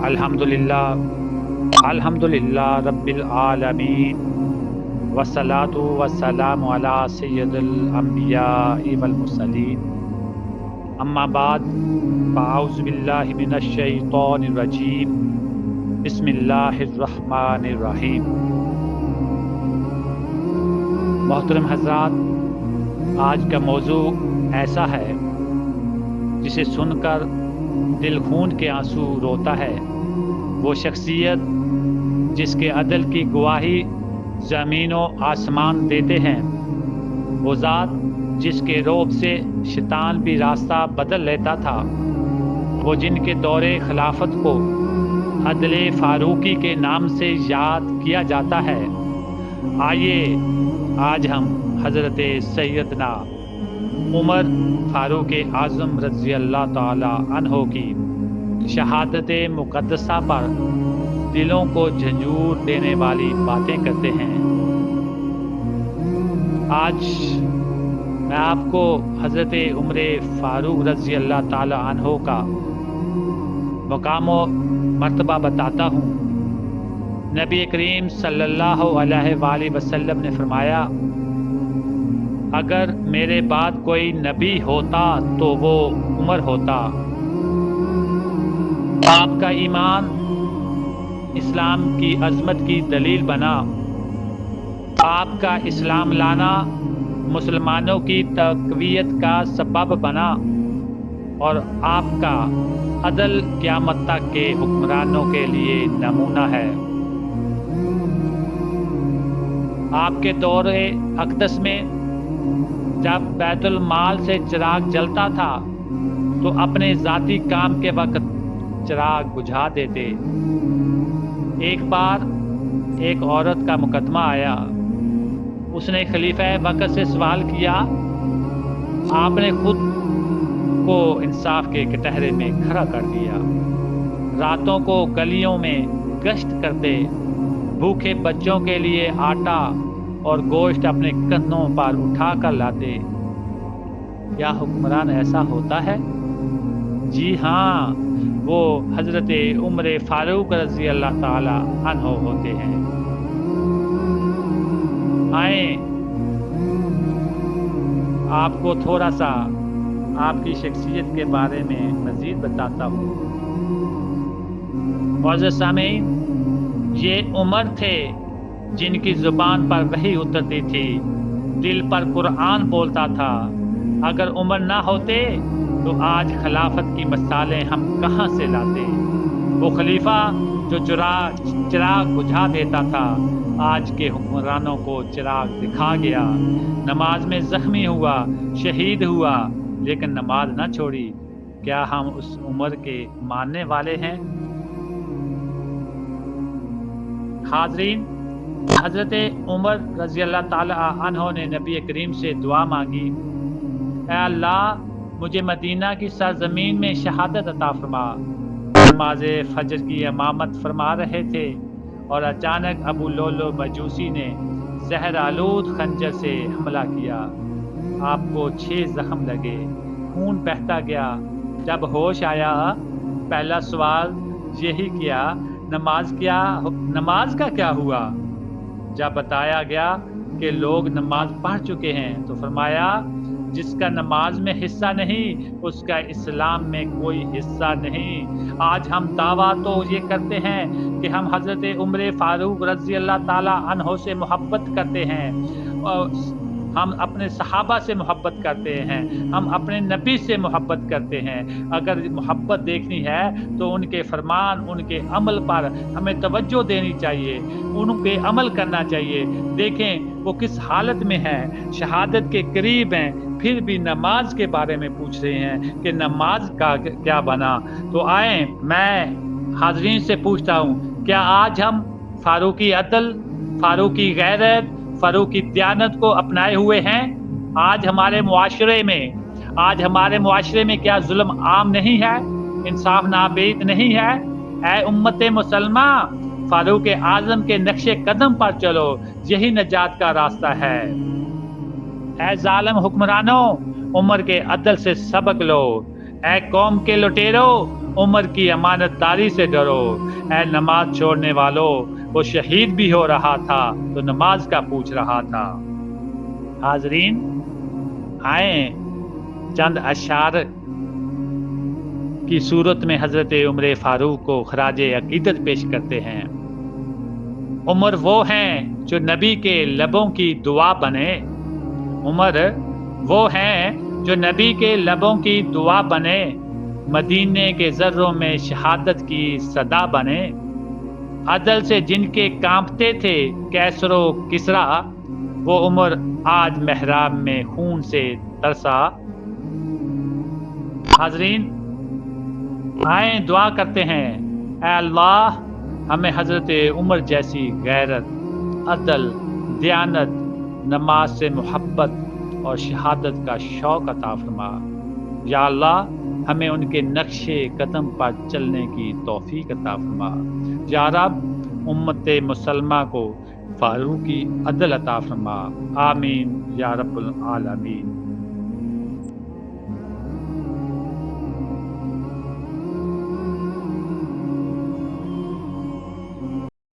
الحمدللہ رب العالمین والصلاة والسلام علی سید الانبیاء والمرسلین اما بعد فاعوذ باللہ من الشیطان الرجیم بسم اللہ الرحمن الرحیم۔ محترم حضرات، آج کا موضوع ایسا ہے جسے سن کر دل خون کے آنسو روتا ہے۔ وہ شخصیت جس کے عدل کی گواہی زمین و آسمان دیتے ہیں، وہ ذات جس کے روب سے شیطان بھی راستہ بدل لیتا تھا، وہ جن کے دور خلافت کو عدل فاروقی کے نام سے یاد کیا جاتا ہے۔ آئیے آج ہم حضرت سیدنا عمر فاروق اعظم رضی اللہ تعالی عنہ کی شہادت مقدسہ پر دلوں کو جھنجھوڑ دینے والی باتیں کرتے ہیں۔ آج میں آپ کو حضرت عمر فاروق رضی اللہ تعالی عنہ کا مقام و مرتبہ بتاتا ہوں۔ نبی کریم صلی اللہ علیہ وآلہ وسلم نے فرمایا، اگر میرے بعد کوئی نبی ہوتا تو وہ عمر ہوتا۔ آپ کا ایمان اسلام کی عظمت کی دلیل بنا، آپ کا اسلام لانا مسلمانوں کی تقویت کا سبب بنا، اور آپ کا عدل قیامت تک کے حکمرانوں کے لیے نمونہ ہے۔ آپ کے دور اقدس میں جب بیت المال سے چراغ جلتا تھا تو اپنے ذاتی کام کے وقت چراغ بجھا دیتے۔ ایک بار ایک عورت کا مقدمہ آیا، اس نے خلیفہ وقت سے سوال کیا، آپ نے خود کو انصاف کے کٹہرے میں کھڑا کر دیا، راتوں کو گلیوں میں گشت کرتے، بھوکے بچوں کے لیے آٹا اور گوشت اپنے کندھوں پر اٹھا کر لاتے۔ کیا حکمران ایسا ہوتا ہے؟ جی ہاں، وہ حضرت عمر فاروق رضی اللہ تعالی عنہ ہوتے ہیں۔ آئیں آپ کو تھوڑا سا آپ کی شخصیت کے بارے میں مزید بتاتا ہوں۔ معزز سامعین، یہ عمر تھے جن کی زبان پر وحی اترتی تھی، دل پر قرآن بولتا تھا۔ اگر عمر نہ ہوتے تو آج خلافت کی مثالیں ہم کہاں سے لاتے؟ وہ خلیفہ جو چراغ بجھا دیتا تھا، آج کے حکمرانوں کو چراغ دکھا گیا۔ نماز میں زخمی ہوا، شہید ہوا، لیکن نماز نہ چھوڑی۔ کیا ہم اس عمر کے ماننے والے ہیں؟ حاضرین، حضرت عمر رضی اللہ تعالی عنہ نے نبی کریم سے دعا مانگی، اے اللہ مجھے مدینہ کی سرزمین میں شہادت عطا فرما۔ نماز فجر کی امامت فرما رہے تھے اور اچانک ابو لولو مجوسی نے زہر آلود خنجر سے حملہ کیا۔ آپ کو 6 زخم لگے، خون بہتا گیا۔ جب ہوش آیا، پہلا سوال یہی کیا، نماز کا کیا ہوا؟ جب بتایا گیا کہ لوگ نماز پڑھ چکے ہیں تو فرمایا، جس کا نماز میں حصہ نہیں اس کا اسلام میں کوئی حصہ نہیں۔ آج ہم دعویٰ تو یہ کرتے ہیں کہ ہم حضرت عمر فاروق رضی اللہ تعالی عنہ سے محبت کرتے ہیں، اور ہم اپنے صحابہ سے محبت کرتے ہیں، ہم اپنے نبی سے محبت کرتے ہیں۔ اگر محبت دیکھنی ہے تو ان کے فرمان، ان کے عمل پر ہمیں توجہ دینی چاہیے، ان پہ عمل کرنا چاہیے۔ دیکھیں وہ کس حالت میں ہیں، شہادت کے قریب ہیں، پھر بھی نماز کے بارے میں پوچھ رہے ہیں کہ نماز کا کیا بنا۔ تو آئیں میں حاضرین سے پوچھتا ہوں، کیا آج ہم فاروقی عدل، فاروقی غیرت، فاروقی دیانت کو اپنائے ہوئے ہیں؟ آج ہمارے معاشرے میں کیا ظلم عام نہیں ہے؟ انصاف ناپید نہیں ہے؟ اے امت مسلمہ، فاروق اعظم کے نقش قدم پر چلو، یہی نجات کا راستہ ہے۔ اے ظالم حکمرانوں، عمر کے عدل سے سبق لو۔ اے قوم کے لٹیرو، عمر کی امانت داری سے ڈرو۔ اے نماز چھوڑنے والو، وہ شہید بھی ہو رہا تھا تو نماز کا پوچھ رہا تھا۔ حاضرین، آئیں چند اشعار کی صورت میں حضرت عمر فاروق کو خراج عقیدت پیش کرتے ہیں۔ عمر وہ ہیں جو نبی کے لبوں کی دعا بنے، عمر وہ ہیں جو نبی کے لبوں کی دعا بنے، مدینے کے ذروں میں شہادت کی صدا بنے، عدل سے جن کے کانپتے تھے کیسر و کسریٰ، وہ عمر آج محراب میں خون سے ترسا۔ حاضرین، آئیں دعا کرتے ہیں، اے اللہ ہمیں حضرت عمر جیسی غیرت، عدل، دیانت، نماز سے محبت اور شہادت کا شوق عطا فرما۔ یا اللہ ہمیں ان کے نقش قدم پر چلنے کی توفیق عطا فرما۔ یا رب امت مسلمہ کو فاروقی عدل عطا فرما۔ آمین یا رب العالمین۔